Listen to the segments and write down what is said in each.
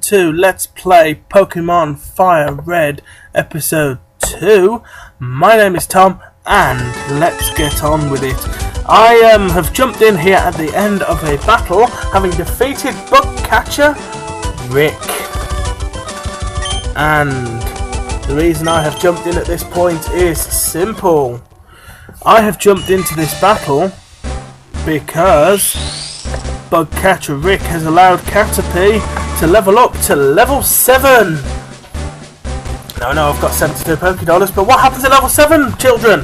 to Let's Play Pokemon Fire Red Episode 2. My name is Tom, and let's get on with it. I have jumped in here at the end of a battle, having defeated Bugcatcher Rick. And the reason I have jumped in at this point is simple. I have jumped into this battle because Bugcatcher Rick has allowed Caterpie to level up to level 7. No, I've got 72 Pokédollars, but what happens at level 7, children?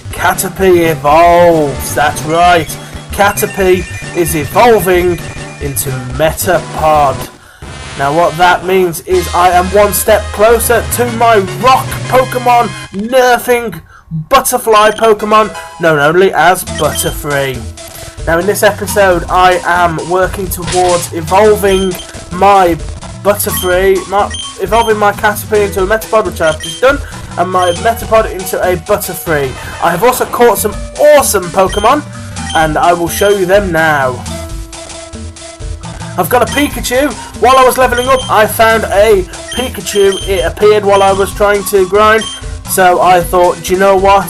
Caterpie evolves, that's right. Caterpie is evolving into Metapod. Now what that means is I am one step closer to my rock Pokemon nerfing butterfly Pokemon, known only as Butterfree. Now in this episode I am working towards evolving my Butterfree, evolving my Caterpie into a Metapod, which I've just done, and my Metapod into a Butterfree. I have also caught some awesome Pokemon, and I will show you them now. I've got a Pikachu. While I was leveling up, I found a Pikachu. It appeared while I was trying to grind, so I thought, do you know what?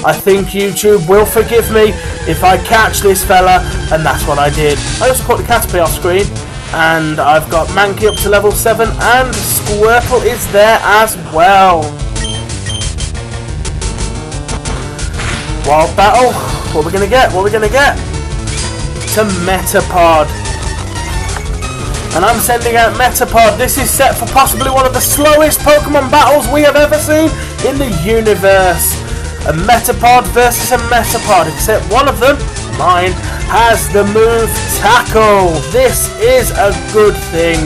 I think YouTube will forgive me if I catch this fella, and that's what I did. I also put the Caterpie off screen, and I've got Mankey up to level 7, and Squirtle is there as well. Wild battle. What are we gonna get? What are we gonna get? To Metapod. And I'm sending out Metapod. This is set for possibly one of the slowest Pokemon battles we have ever seen in the universe. A Metapod versus a Metapod, except one of them, mine, has the move Tackle. This is a good thing.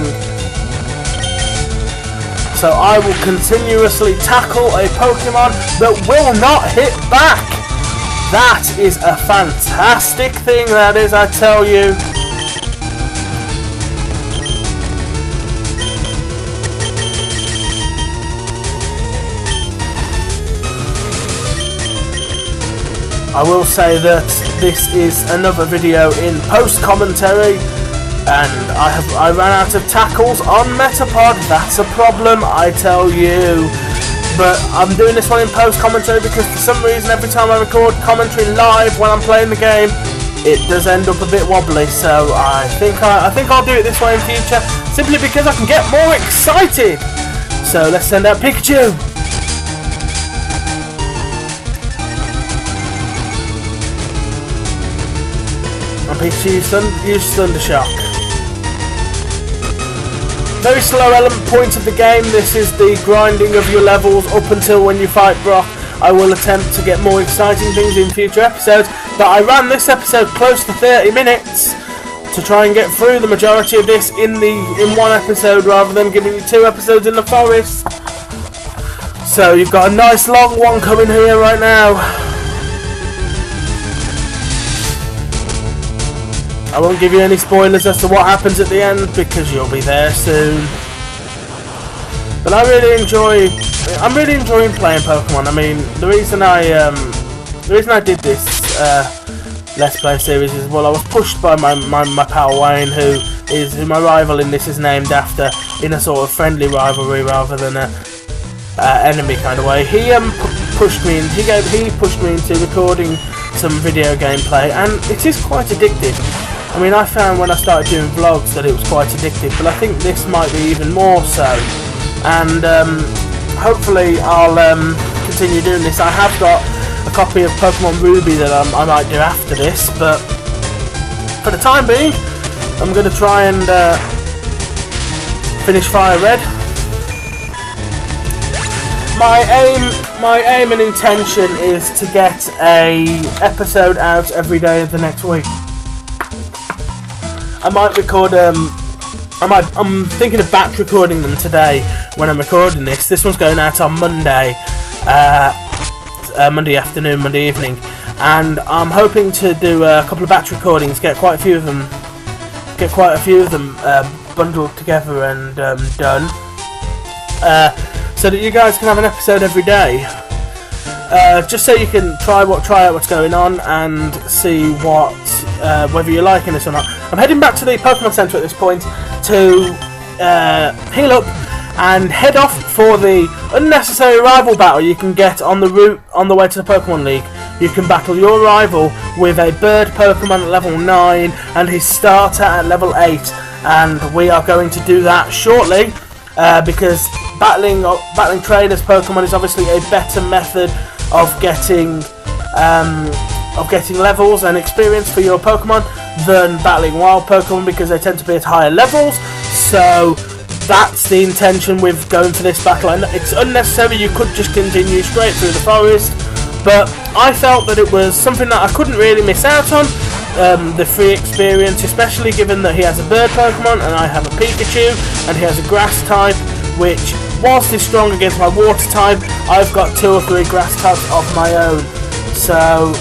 So I will continuously tackle a Pokemon that will not hit back. That is a fantastic thing, that is, I tell you. I will say that this is another video in post-commentary, and I ran out of tackles on Metapod. That's a problem, I tell you. But I'm doing this one in post-commentary because for some reason every time I record commentary live when I'm playing the game, it does end up a bit wobbly. So I think I'll do it this way in future, simply because I can get more excited. So let's send out Pikachu. Pikachu use Thunder Shock. Very slow element point of the game. This is the grinding of your levels up until when you fight Brock. I will attempt to get more exciting things in future episodes, but I ran this episode close to 30 minutes to try and get through the majority of this in one episode, rather than giving you 2 episodes in the forest. So you've got a nice long one coming here right now. I won't give you any spoilers as to what happens at the end because you'll be there soon. But I'm really enjoying playing Pokemon. I mean, the reason I did this Let's Play series is, well, I was pushed by my pal Wayne, who my rival in this is named after, in a sort of friendly rivalry rather than a enemy kind of way. He pushed me into recording some video gameplay, and it is quite addictive. I mean, I found when I started doing vlogs that it was quite addictive, but I think this might be even more so. And hopefully I'll continue doing this. I have got a copy of Pokemon Ruby that I might do after this, but for the time being, I'm going to try and finish Fire Red. My aim and intention is to get a episode out every day of the next week. I might record, I'm thinking of batch recording them today when I'm recording this. This one's going out on Monday, Monday afternoon, Monday evening, and I'm hoping to do a couple of batch recordings, get quite a few of them bundled together and done, so that you guys can have an episode every day. Just so you can try out what's going on and see whether you're liking this or not. I'm heading back to the Pokemon Center at this point to heal up and head off for the unnecessary rival battle you can get on the route on the way to the Pokemon League. You can battle your rival with a bird Pokemon at level 9 and his starter at level 8, and we are going to do that shortly because battling trainers Pokemon is obviously a better method of getting levels and experience for your Pokemon than battling wild Pokemon, because they tend to be at higher levels. So that's the intention with going for this battle. And it's unnecessary, you could just continue straight through the forest, but I felt that it was something that I couldn't really miss out on, the free experience, especially given that he has a bird Pokemon and I have a Pikachu and he has a grass type, which whilst he's strong against my water type, I've got 2 or 3 grass types of my own. So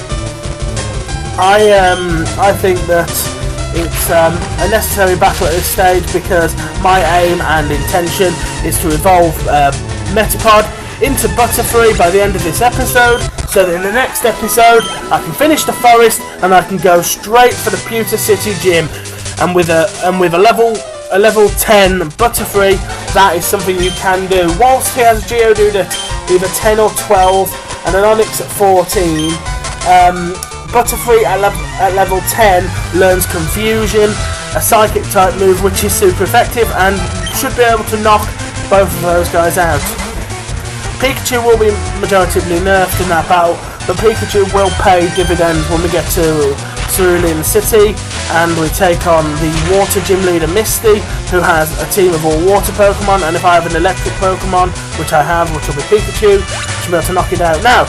I think that it's a necessary battle at this stage, because my aim and intention is to evolve Metapod into Butterfree by the end of this episode, so that in the next episode I can finish the forest and I can go straight for the Pewter City Gym. And with a level 10 Butterfree, that is something you can do. Whilst he has a Geodude at either 10 or 12 and an Onix at 14, Butterfree at level 10 learns Confusion, a Psychic type move which is super effective and should be able to knock both of those guys out. Pikachu will be majoritively nerfed in that battle, but Pikachu will pay dividends when we get to Cerulean City and we take on the Water Gym Leader Misty, who has a team of all water Pokemon, and if I have an electric Pokemon, which I have, which will be Pikachu, I should be able to knock it out. Now,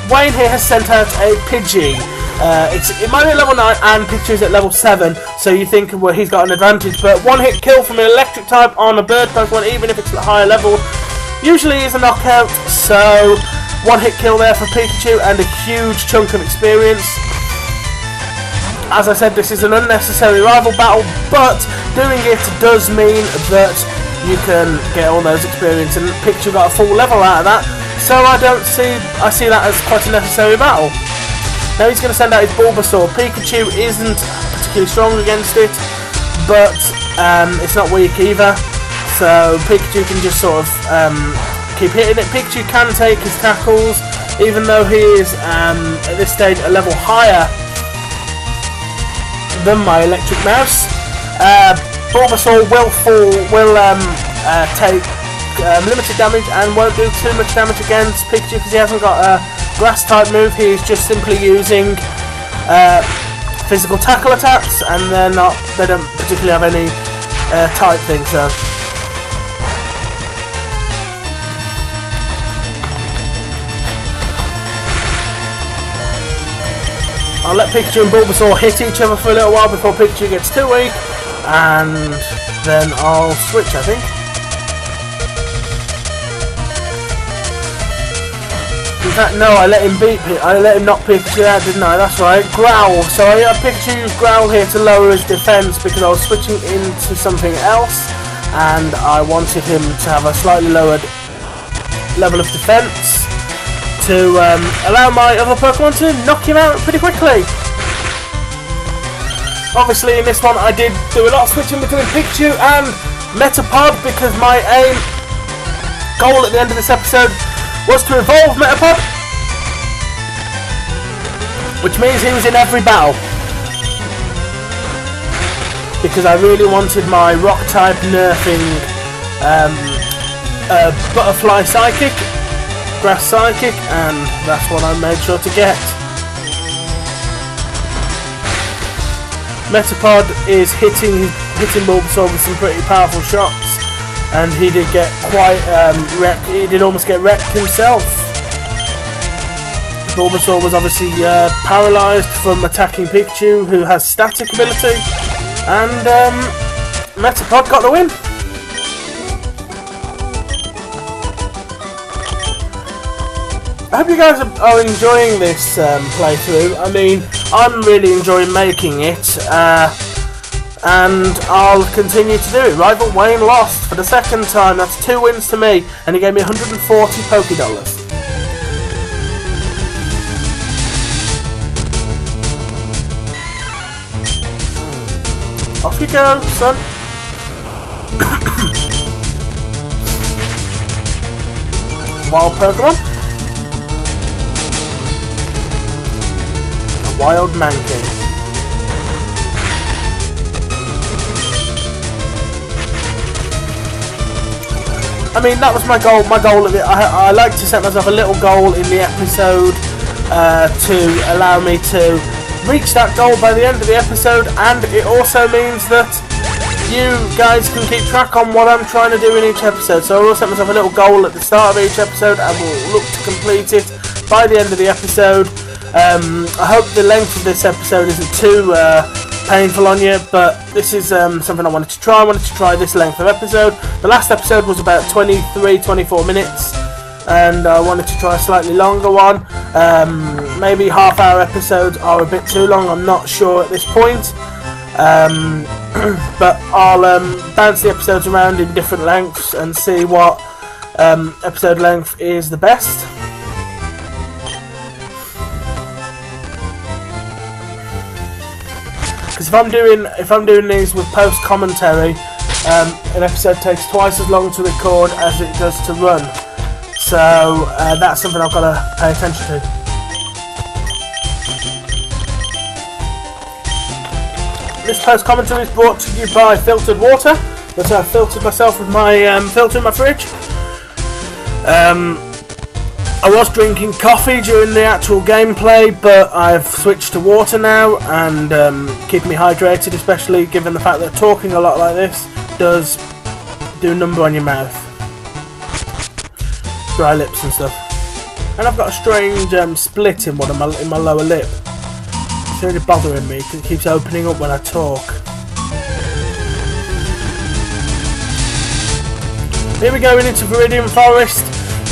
Wayne here has sent out a Pidgey. It might be at level 9 and Pikachu's at level 7, so you think, well, he's got an advantage, but one hit kill from an electric type on a bird Pokemon, even if it's at a higher level, usually is a knockout. So one hit kill there for Pikachu and a huge chunk of experience. As I said, this is an unnecessary rival battle, but doing it does mean that you can get all those experience, and Pikachu got a full level out of that, so I see that as quite a necessary battle. Now he's going to send out his Bulbasaur. Pikachu isn't particularly strong against it, but it's not weak either, so Pikachu can just sort of keep hitting it. Pikachu can take his tackles, even though he is at this stage a level higher than my electric mouse. Bulbasaur will take limited damage and won't do too much damage against Pikachu because he hasn't got a grass type move. He's just simply using physical tackle attacks, and they don't particularly have any type things. So I'll let Pikachu and Bulbasaur hit each other for a little while before Pikachu gets too weak, and then I'll switch, I think. In fact, no, I let him knock Pikachu out, didn't I? That's right. Growl. So I Pikachu used Growl here to lower his defense because I was switching into something else, and I wanted him to have a slightly lowered level of defense to allow my other Pokemon to knock him out pretty quickly. Obviously in this one I did do a lot of switching between Pikachu and Metapod, because my goal at the end of this episode was to evolve Metapod, which means he was in every battle, because I really wanted my rock type nerfing Butterfly Psychic, Grass Psychic, and that's what I made sure to get. Metapod is hitting Bulbasaur with some pretty powerful shots, and he did get quite wrecked. He did almost get wrecked himself. Bulbasaur was obviously paralysed from attacking Pikachu, who has static ability, and Metapod got the win. I hope you guys are enjoying this playthrough. I mean, I'm really enjoying making it, and I'll continue to do it. Rival Wayne lost for the second time. That's 2 wins to me, and he gave me 140 Pokédollars. Off you go, son. Wild Pokemon. A wild Mankey. I mean, that was my goal. My goal of it. I like to set myself a little goal in the episode to allow me to reach that goal by the end of the episode, and it also means that you guys can keep track on what I'm trying to do in each episode. So I will set myself a little goal at the start of each episode, and we'll look to complete it by the end of the episode. I hope the length of this episode isn't too painful on you, but this is something I wanted to try. I wanted to try this length of episode. The last episode was about 23-24 minutes, and I wanted to try a slightly longer one. Maybe half-hour episodes are a bit too long, I'm not sure at this point. But I'll bounce the episodes around in different lengths and see what episode length is the best. Because if I'm doing these with post commentary, an episode takes twice as long to record as it does to run. So that's something I've got to pay attention to. This post commentary is brought to you by filtered water that I've filtered myself with my filter in my fridge. I was drinking coffee during the actual gameplay, but I've switched to water now, and keeping me hydrated, especially given the fact that talking a lot like this does do a number on your mouth. Dry lips and stuff. And I've got a strange split in my lower lip. It's really bothering me because it keeps opening up when I talk. Here we're going into Viridian Forest,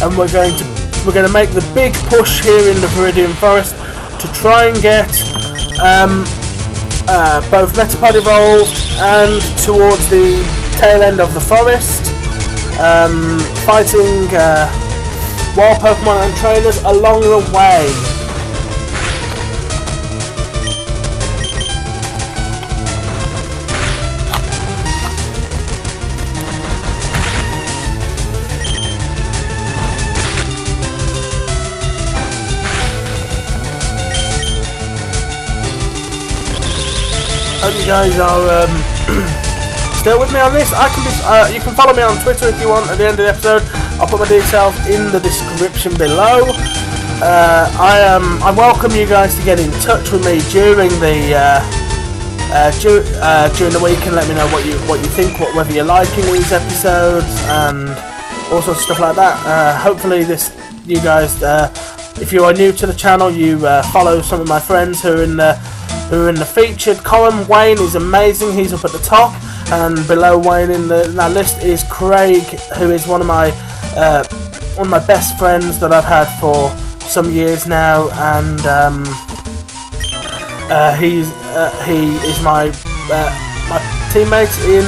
and we're going to make the big push here in the Viridian Forest to try and get both Metapod evolved and towards the tail end of the forest, fighting wild Pokemon and trainers along the way. Hope you guys are still with me on this. You can follow me on Twitter if you want at the end of the episode. I'll put my details in the description below. I welcome you guys to get in touch with me during the week and let me know what you think, whether you're liking these episodes and all sorts of stuff like that. Hopefully you guys, if you are new to the channel, you follow some of my friends who are in the featured column. Wayne is amazing, he's up at the top, and below Wayne in that list is Craig, who is one of my best friends that I've had for some years now, and he is my teammate in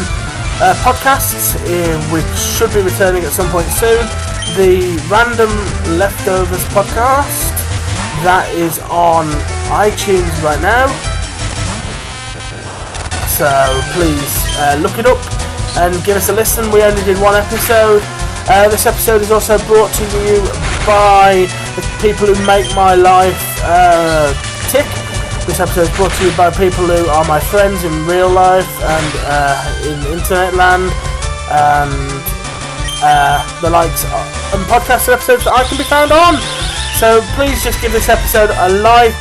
podcasts, which should be returning at some point soon. The Random Leftovers podcast, that is on iTunes right now, so please look it up and give us a listen. We only did one episode. This episode is also brought to you by the people who make my life tick. This episode is brought to you by people who are my friends in real life and in internet land, and the likes and podcast episodes that I can be found on. So please just give this episode a like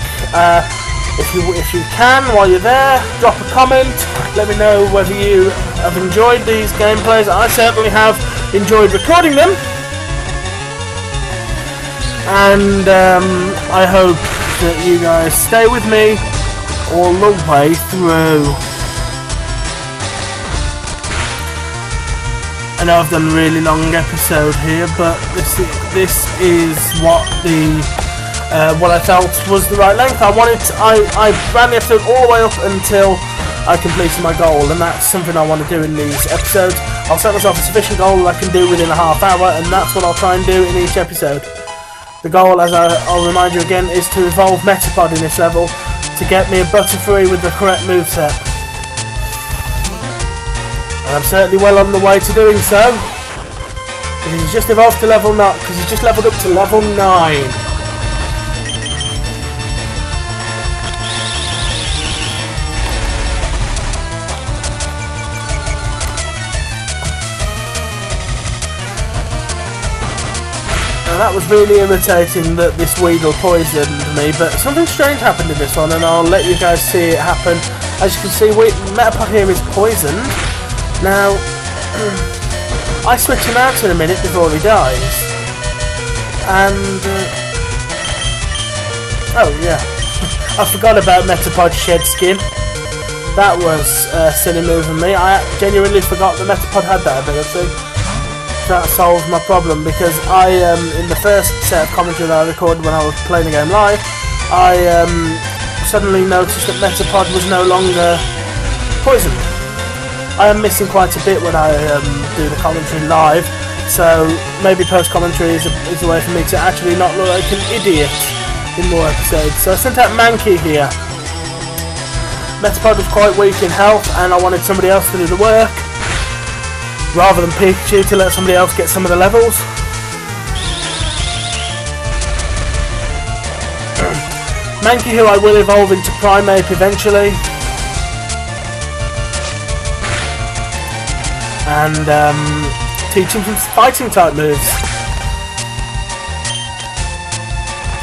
if you can while you're there. Drop a comment. Let me know whether you have enjoyed these gameplays. I certainly have enjoyed recording them, and I hope that you guys stay with me all the way through. I know I've done a really long episode here, but this is what I felt was the right length. I ran the episode all the way up until I completed my goal, and that's something I want to do in these episodes. I'll set myself a sufficient goal that I can do within a half hour, and that's what I'll try and do in each episode. The goal, as I'll remind you again, is to evolve Metapod in this level to get me a Butterfree with the correct moveset. And I'm certainly well on the way to doing so. Because he's just evolved to level 9. Because he's just leveled up to level 9. That was really irritating that this Weedle poisoned me, but something strange happened in this one, and I'll let you guys see it happen. As you can see, Metapod here is poisoned. Now, I switch him out in a minute before he dies. And, oh yeah, I forgot about Metapod shed skin. That was a silly move of me. I genuinely forgot that Metapod had that ability. That solves my problem, because in the first set of commentary that I recorded when I was playing the game live, I suddenly noticed that Metapod was no longer poisoned. I am missing quite a bit when I do the commentary live, so maybe post-commentary is a way for me to actually not look like an idiot in more episodes. So I sent out Mankey here. Metapod was quite weak in health, and I wanted somebody else to do the work, rather than Pikachu, to let somebody else get some of the levels. Mankey, who I will evolve into Primeape eventually. And teach him some fighting type moves.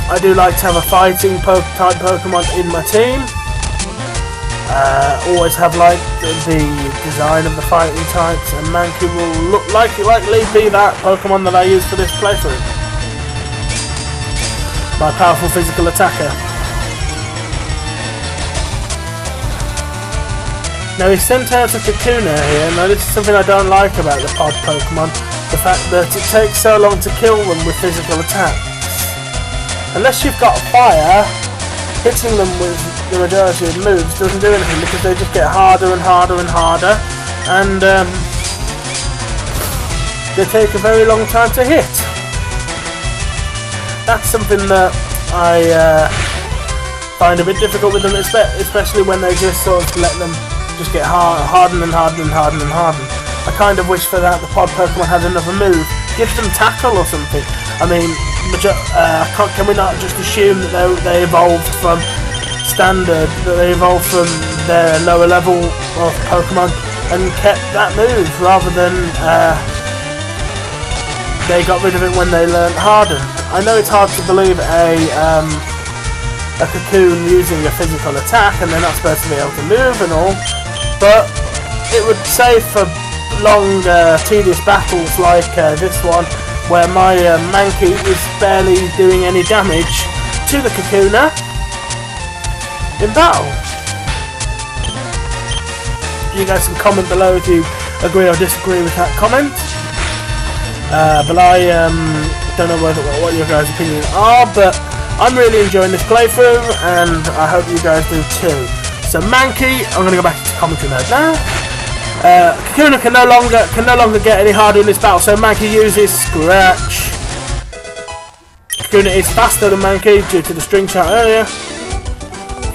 I do like to have a fighting type Pokemon in my team. Always have like the design of the fighting types, and Mankey will look likely be that Pokemon that I use for this playthrough. My powerful physical attacker. Now he sent out a Kakuna here. Now this is something I don't like about the pod Pokemon, the fact that it takes so long to kill them with physical attacks. Unless you've got fire, hitting them with the majority of moves doesn't do anything, because they just get harder and harder and harder, and they take a very long time to hit. That's something that I find a bit difficult with them, especially when they just sort of let them just get harden and harden and harden and harden. I kind of wish for that the pod Pokemon had another move. Give them tackle or something. I mean, can we not just assume that they evolved from standard, that they evolved from their lower level of Pokemon and kept that move, rather than they got rid of it when they learned Harden? I know it's hard to believe a Cocoon using a physical attack and they're not supposed to be able to move and all, but it would save for long tedious battles like this one, where my Mankey is barely doing any damage to the Kakuna in battle. You guys can comment below if you agree or disagree with that comment, but I don't know what your guys' opinions are, but I'm really enjoying this playthrough, and I hope you guys do too. So Mankey, I'm going to go back into commentary mode now. Kakuna can no longer get any harder in this battle, so Mankey uses Scratch. Kakuna is faster than Mankey due to the string shot earlier.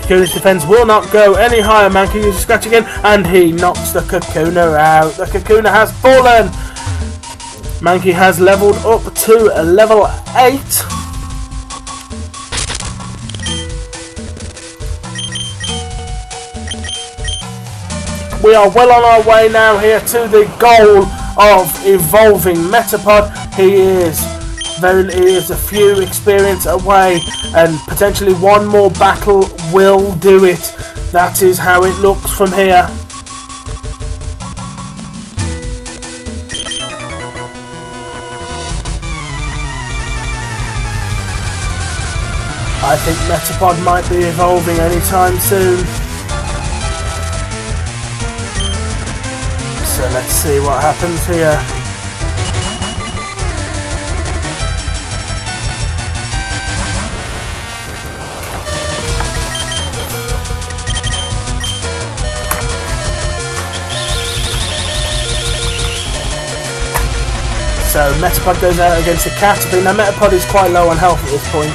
Kakuna's defense will not go any higher. Mankey uses Scratch again, and he knocks the Kakuna out. The Kakuna has fallen. Mankey has leveled up to a level 8. We are well on our way now here to the goal of evolving Metapod. He is a few experience away, and potentially one more battle will do it. That is how it looks from here. I think Metapod might be evolving anytime soon. So let's see what happens here. So Metapod goes out against the Caterpie. Now Metapod is quite low on health at this point,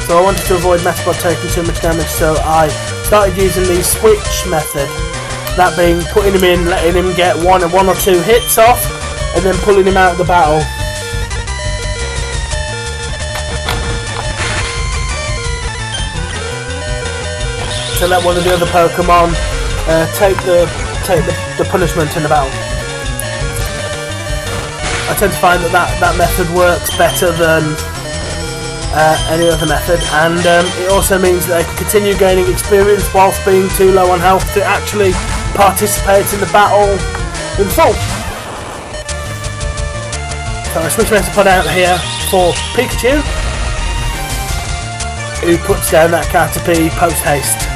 so I wanted to avoid Metapod taking too much damage, so I started using the switch method. That being putting him in, letting him get one or two hits off, and then pulling him out of the battle. To let one of the other Pokemon take the punishment in the battle. I tend to find that method works better than any other method, and it also means that they can continue gaining experience whilst being too low on health to actually participate in the battle in full. So I switch Metapod out here for Pikachu, who puts down that Caterpie post haste.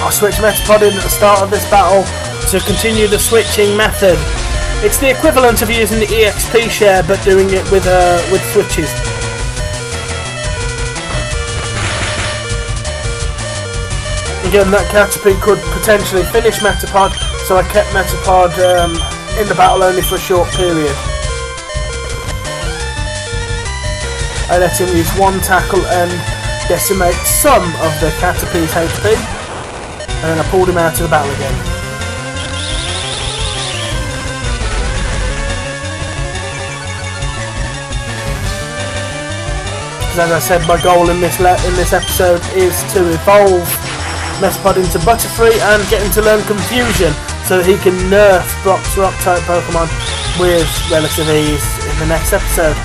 I'll switch Metapod in at the start of this battle to continue the switching method. It's the equivalent of using the EXP share, but doing it with switches. Again, that Caterpie could potentially finish Metapod, so I kept Metapod in the battle only for a short period. I let him use one tackle and decimate some of the Caterpie's HP. And then I pulled him out of the battle again. Because as I said, my goal in this episode is to evolve Metapod into Butterfree and get him to learn Confusion so that he can nerf Brock's Rock-type Pokemon with relative ease in the next episode.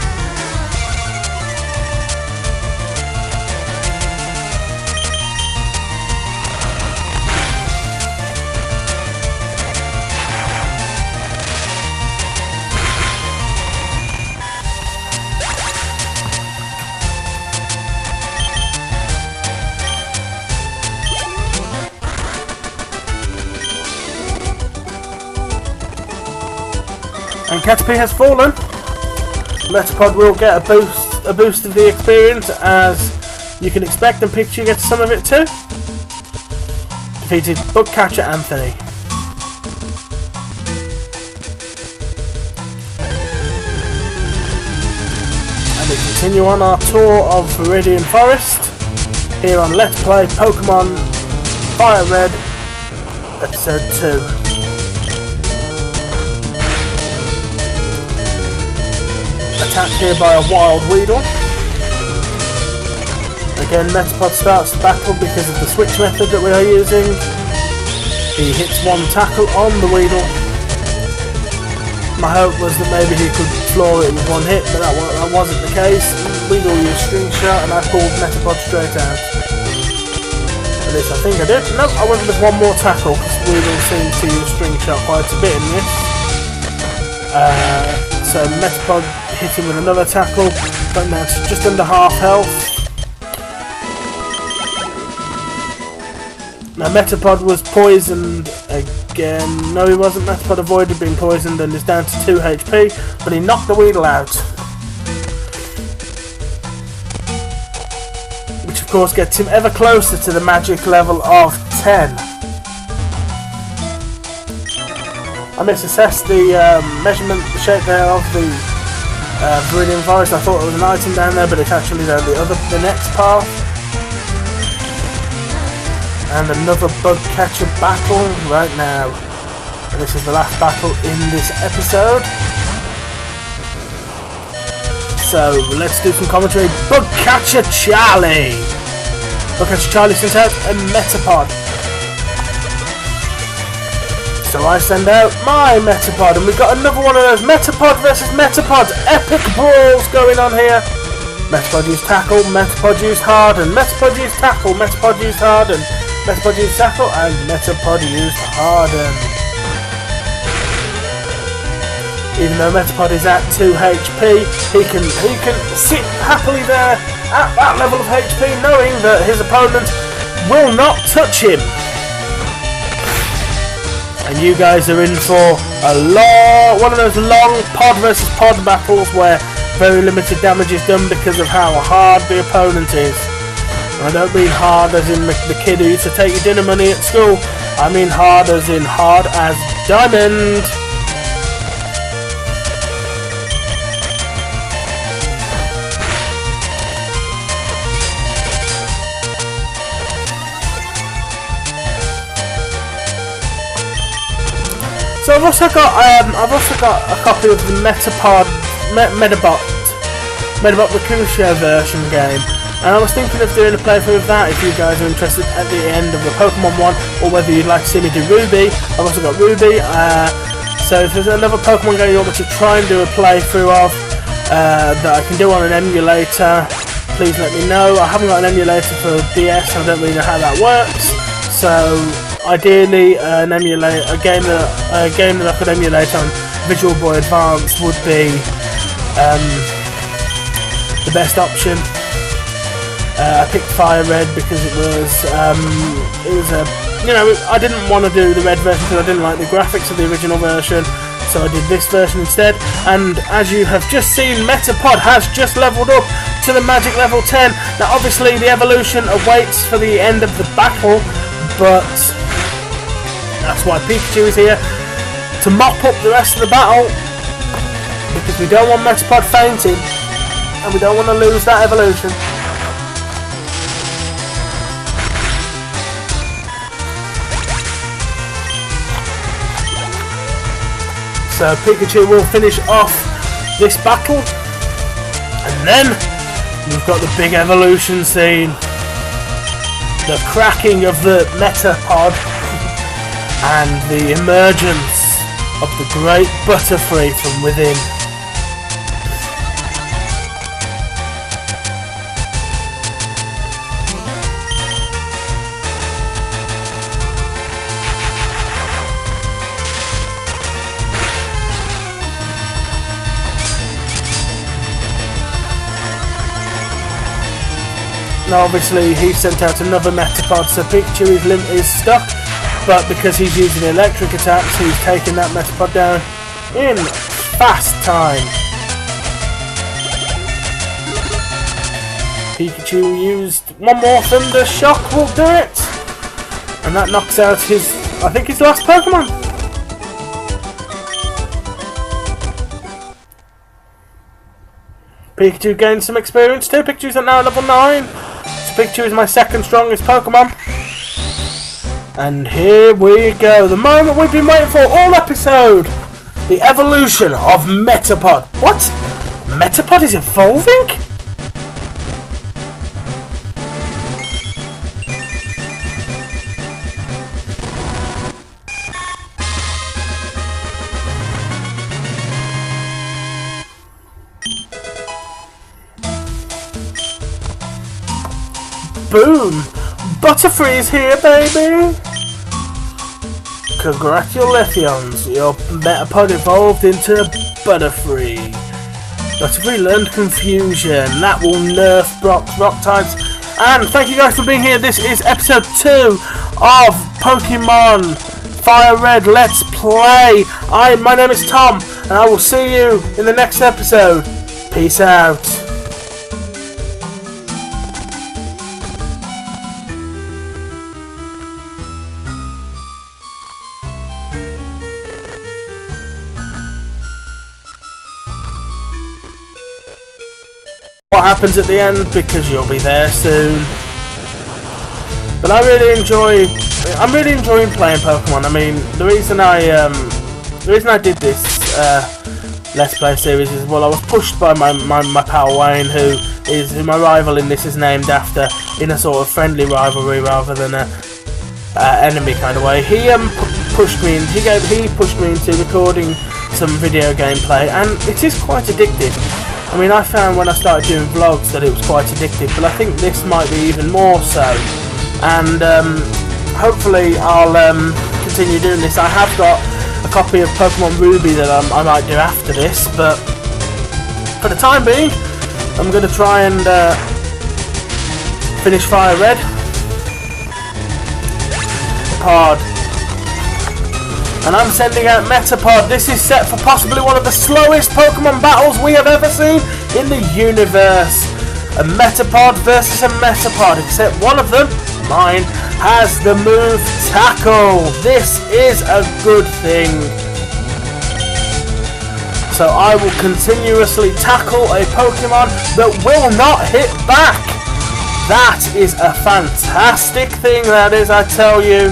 And Caterpie has fallen. Metapod will get a boost of the experience, as you can expect, and Pikachu gets some of it too. Defeated Bugcatcher Anthony. And we continue on our tour of Viridian Forest here on Let's Play Pokemon Fire Red Episode 2. Attacked here by a Wild Weedle. Again, Metapod starts the battle because of the switch method that we are using. He hits one tackle on the Weedle. My hope was that maybe he could floor it with one hit, but that wasn't the case. Weedle used String Shot and I pulled Metapod straight out. At least I think I did. Nope, I went with one more tackle because Weedle seems to use String Shot quite a bit in this. So Metapod hit him with another tackle, but now it's just under half health. Now Metapod was poisoned again. No, he wasn't. Metapod avoided being poisoned and is down to 2 HP, but he knocked the Weedle out. Which of course gets him ever closer to the magic level of 10. I misassessed the measurement, the shape there of the Viridian Forest. I thought it was an item down there, but it's actually down the next path. And another Bugcatcher battle right now. And this is the last battle in this episode. So let's do some commentary. Bugcatcher Charlie! Bugcatcher Charlie sent out a Metapod. So I send out my Metapod, and we've got another one of those Metapod versus Metapod epic brawls going on here. Metapod used Tackle, Metapod used Harden, Metapod used Tackle, Metapod used Harden, Metapod used Tackle, and Metapod used Harden. Even though Metapod is at 2 HP, he can sit happily there at that level of HP, knowing that his opponent will not touch him. And you guys are in for one of those long pod versus pod battles where very limited damage is done because of how hard the opponent is. I don't mean hard as in the kid who used to take your dinner money at school. I mean hard as in hard as diamond. So I've also got a copy of the Medabot the Crucio version game, and I was thinking of doing a playthrough of that if you guys are interested at the end of the Pokemon one, or whether you'd like to see me do Ruby. I've also got Ruby, so if there's another Pokemon game you want me to try and do a playthrough of that I can do on an emulator, please let me know. I haven't got an emulator for DS, I don't really know how that works, so ideally a game that I could emulate on Visual Boy Advance would be the best option. I picked Fire Red because it was a, you know, I didn't want to do the red version because I didn't like the graphics of the original version, so I did this version instead. And as you have just seen, Metapod has just leveled up to the magic level 10. Now obviously the evolution awaits for the end of the battle, but that's why Pikachu is here, to mop up the rest of the battle, because we don't want Metapod fainting, and we don't want to lose that evolution. So Pikachu will finish off this battle, and then we've got the big evolution scene, the cracking of the Metapod, and the emergence of the great Butterfree from within. Now obviously he sent out another Metapod, so Pikachu is stuck. But because he's using electric attacks, he's taking that Metapod down in fast time. Pikachu used one more Thunder Shock, will do it. And that knocks out his, I think his last Pokemon. Pikachu gained some experience too. Pikachu's at now level 9. So Pikachu is my second strongest Pokemon. And here we go, the moment we've been waiting for all episode! The evolution of Metapod. What? Metapod is evolving? Boom! Butterfree is here, baby! Congratulations, your Metapod evolved into Butterfree. Butterfree learned Confusion. That will nerf rock types. And thank you guys for being here. This is episode 2 of Pokemon Fire Red Let's Play. My name is Tom, and I will see you in the next episode. Peace out. What happens at the end, because you'll be there soon. But I'm really enjoying playing Pokemon. I mean, the reason I did this Let's Play series is, well, I was pushed by my pal Wayne, who my rival in this is named after, in a sort of friendly rivalry rather than a enemy kind of way. He pushed me into recording some video gameplay, and it is quite addictive. I mean, I found when I started doing vlogs that it was quite addictive, but I think this might be even more so. And hopefully I'll continue doing this. I have got a copy of Pokemon Ruby that I might do after this, but for the time being, I'm going to try and finish Fire Red. Pod. And I'm sending out Metapod. This is set for possibly one of the slowest Pokemon battles we have ever seen in the universe. A Metapod versus a Metapod, except one of them, mine, has the move Tackle. This is a good thing. So I will continuously tackle a Pokemon that will not hit back. That is a fantastic thing, that is, I tell you.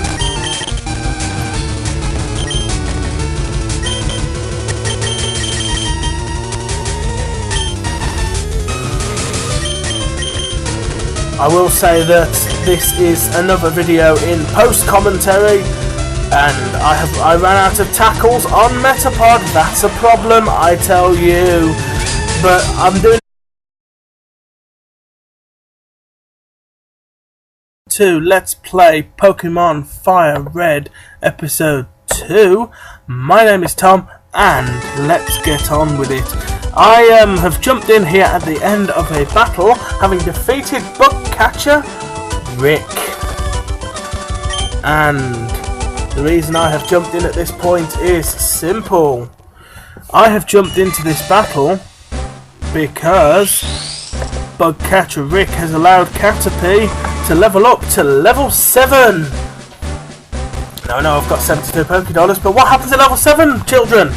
I will say that this is another video in post-commentary, and I ran out of tackles on Metapod. That's a problem, I tell you. But I'm doing to Let's Play Pokemon Fire Red Episode 2. My name is Tom, and let's get on with it. I have jumped in here at the end of a battle, having defeated Bugcatcher Rick. And the reason I have jumped in at this point is simple. I have jumped into this battle because Bugcatcher Rick has allowed Caterpie to level up to level 7. No, I've got 72 Pokédollars, but what happens at level 7, children?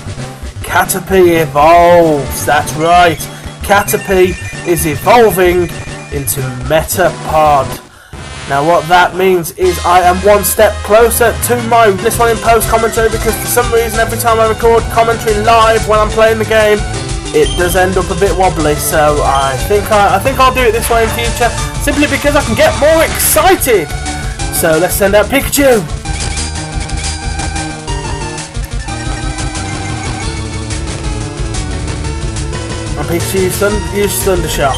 Caterpie evolves, that's right. Caterpie is evolving into Metapod. Now what that means is I am one step closer to this one in post commentary, because for some reason every time I record commentary live when I'm playing the game, it does end up a bit wobbly. So I think I'll do it this way in future, simply because I can get more excited. So let's send out Pikachu. Pikachu use Thunder Shock.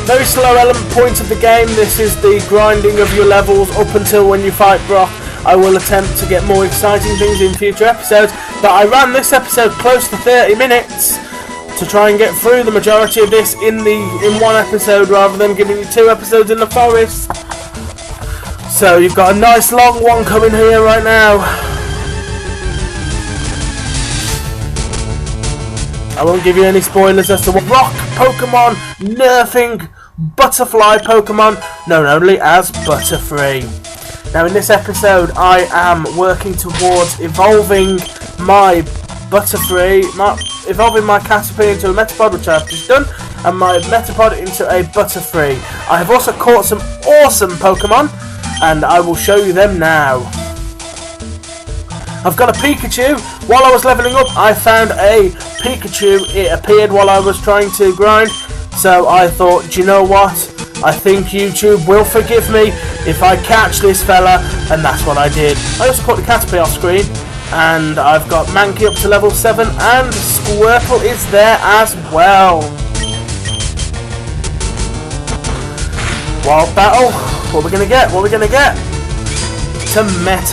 Very slow element point of the game. This is the grinding of your levels up until when you fight Brock. I will attempt to get more exciting things in future episodes, but I ran this episode close to 30 minutes to try and get through the majority of this in one episode, rather than giving you 2 episodes in the forest. So you've got a nice long one coming here right now. I won't give you any spoilers as to what rock Pokemon nerfing Butterfly Pokemon, known only as Butterfree. Now in this episode I am working towards evolving my Butterfree, evolving my Caterpie into a Metapod, which I've just done, and my Metapod into a Butterfree. I have also caught some awesome Pokemon, and I will show you them now. I've got a Pikachu. While I was leveling up, I found a Pikachu. It appeared while I was trying to grind. So I thought, do you know what? I think YouTube will forgive me if I catch this fella. And that's what I did. I also put the Caterpie off screen. And I've got Mankey up to level 7. And Squirtle is there as well. Wild battle. What are we going to get? What are we going to get? To Meta.